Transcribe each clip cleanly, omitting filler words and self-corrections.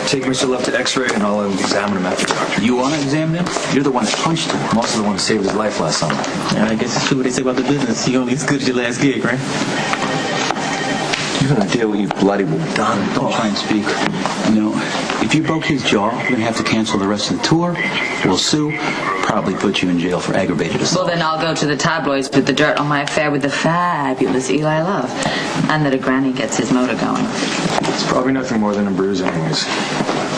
Take Mr. Love to X-ray and I'll examine him after, doctor. You want to examine him? You're the one that punched him. I'm also the one who saved his life last summer. Yeah, I guess it's true what they say about the business. You only as good as your last gig, right? You have an idea what you've bloody well done? Don't try and speak. You know, if you broke his jaw, we're going to have to cancel the rest of the tour. We'll sue. Probably put you in jail for aggravated assault. Well, then I'll go to the tabloids with the dirt on my affair with the fabulous Eli Love. And that a granny gets his motor going. It's probably nothing more than a bruise anyways.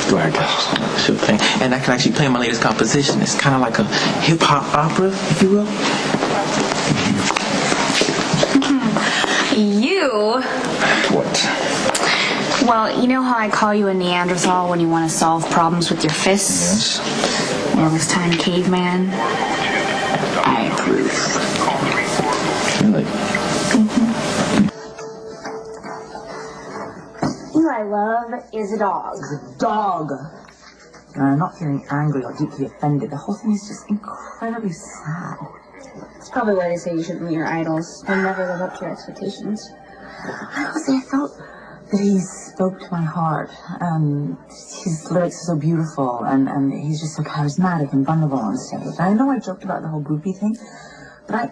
Go ahead, Cassius. Sure thing. And I can actually play my latest composition. It's kind of like a hip-hop opera, if you will. You? What? Well, you know how I call you a Neanderthal when you want to solve problems with your fists? Yes. Well, this time caveman. I approve. Really? Eli Love is a dog. Dog. And I'm not feeling angry or deeply offended. The whole thing is just incredibly sad. It's probably why they say you shouldn't meet your idols. They'll never live up to your expectations. Honestly, I felt that he spoke to my heart. His lyrics are so beautiful, and he's just so charismatic and vulnerable on stage. I know I joked about the whole groupie thing, but I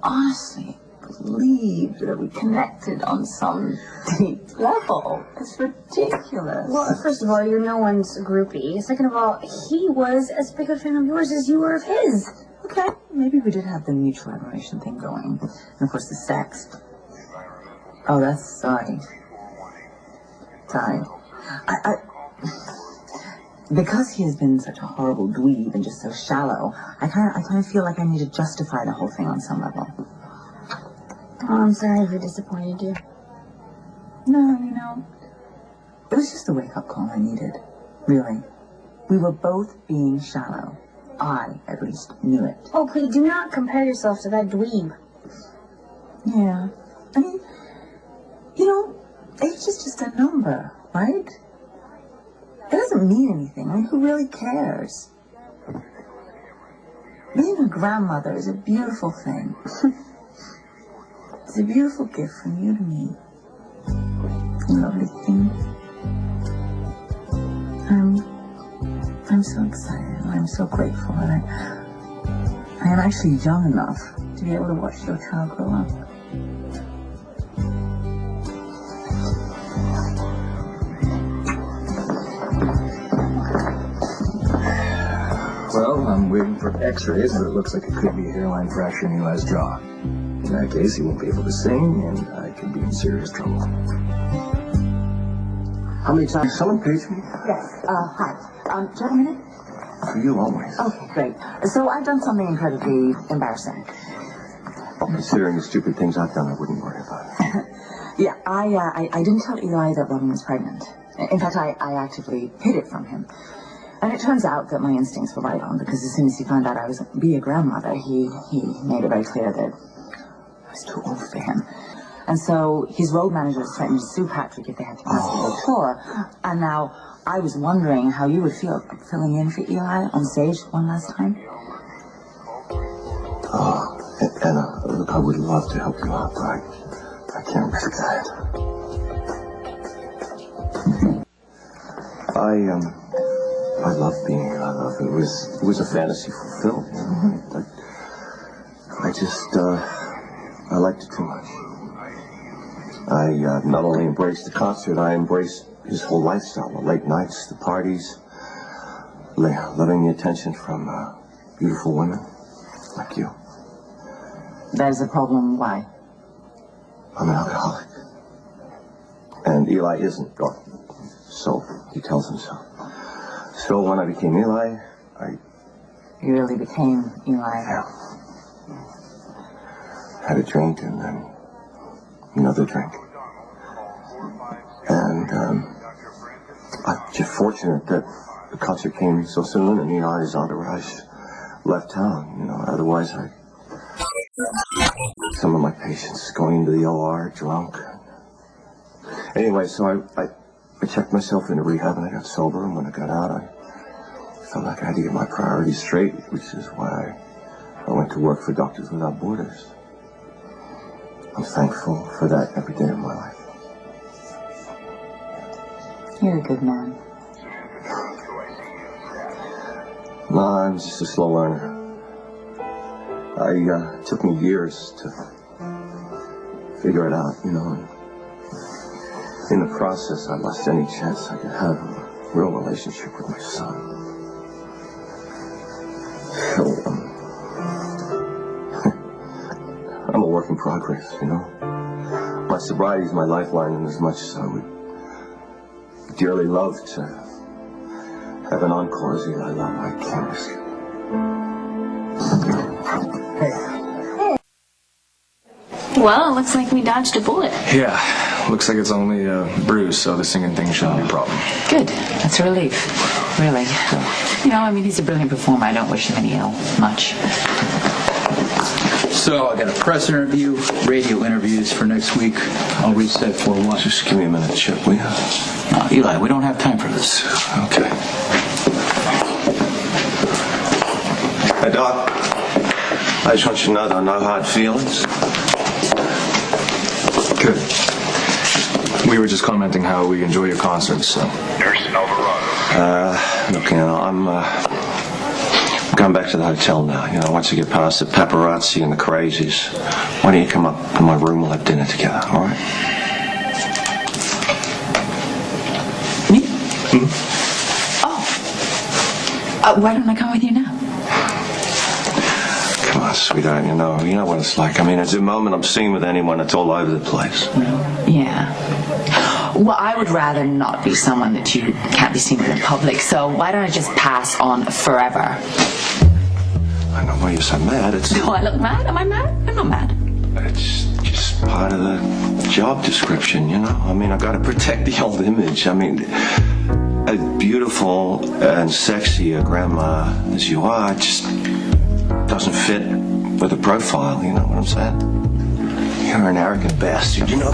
honestly believed that we connected on some deep level. It's ridiculous. Well, first of all, you're no one's groupie. Second of all, he was as big a fan of yours as you were of his. Okay, maybe we did have the mutual admiration thing going. And of course the sex. Oh, that's sorry. Because he has been such a horrible dweeb and just so shallow, I kind of feel like I need to justify the whole thing on some level. Oh, I'm sorry if we disappointed you. No, it was just the wake-up call I needed. Really. We were both being shallow. I, at least, knew it. Oh, please do not compare yourself to that dweeb. Yeah. I mean, age is just a number, right? It doesn't mean anything. I mean, who really cares? Being a grandmother is a beautiful thing. It's a beautiful gift from you to me. A lovely thing. I'm so excited. I'm so grateful that I am actually young enough to be able to watch your child grow up. Well, I'm waiting for x-rays, but it looks like it could be a hairline fracture in Eli's jaw. In that case, he won't be able to sing, and I could be in serious trouble. How many times? Someone paid me? Yes. Hi. Do you have a minute? For you, always. Okay, great. So I've done something incredibly embarrassing. Considering the stupid things I've done, I wouldn't worry about it. Yeah, I didn't tell Eli that Robin was pregnant. In fact, I actively hid it from him. And it turns out that my instincts were right on, because as soon as he found out I was be a grandmother, he made it very clear that I was too old for him. And so his road managers threatened to sue Patrick if they had to cancel the tour. And now I was wondering how you would feel filling in for Eli on stage one last time. Oh, Anna, look, I would love to help you out, but I can't risk that. I love being Eli Love. It was a fantasy fulfilled. I liked it too much. I not only embraced the concert, I embraced his whole lifestyle, the late nights, the parties, loving the attention from beautiful women like you. There's a problem. Why? I'm an alcoholic. And Eli isn't, or so he tells himself. So when I became Eli, You really became Eli. Yeah. Had a drink and then another drink. And I'm just fortunate that the concert came so soon and Eli's entourage left town. Otherwise some of my patients going into the OR drunk. Anyway, so I checked myself into rehab and I got sober, and when I got out, I felt like I had to get my priorities straight, which is why I went to work for Doctors Without Borders. I'm thankful for that every day of my life. You're a good man. I'm just a slow learner. It took me years to figure it out, you know. In the process, I lost any chance I could have a real relationship with my son. So, I'm a work in progress, you know. My sobriety is my lifeline, and as much as I would dearly love to have an encore as I love, I can't risk it. Well, it looks like we dodged a bullet. Yeah, looks like it's only a bruise, so the singing thing shouldn't be a problem. Good. That's a relief. Really. You know, I mean, he's a brilliant performer. I don't wish him any ill much. So I got a press interview, radio interviews for next week. I'll reset for what? Just give me a minute, Chip, will you? No, Eli, we don't have time for this. Okay. Hey, Doc. I just want you to know there are no hard feelings. Good. We were just commenting how we enjoy your concerts, so. Look, you know, I'm going back to the hotel now. You know, once you get past the paparazzi and the crazies, why don't you come up to my room? We'll have dinner together, all right? Me? Oh. Why don't I come with you now? Come on, sweetheart, you know what it's like. I mean, at the moment I'm seen with anyone, it's all over the place. Yeah. Well, I would rather not be someone that you can't be seen with in public, so why don't I just pass on forever? I don't know why you're so mad. Do I look mad? Am I mad? I'm not mad. It's just part of the job description, you know? I mean, I gotta protect the old image. I mean, as beautiful and sexy a grandma as you are, it just doesn't fit with the profile, you know what I'm saying? You're an arrogant bastard, you know?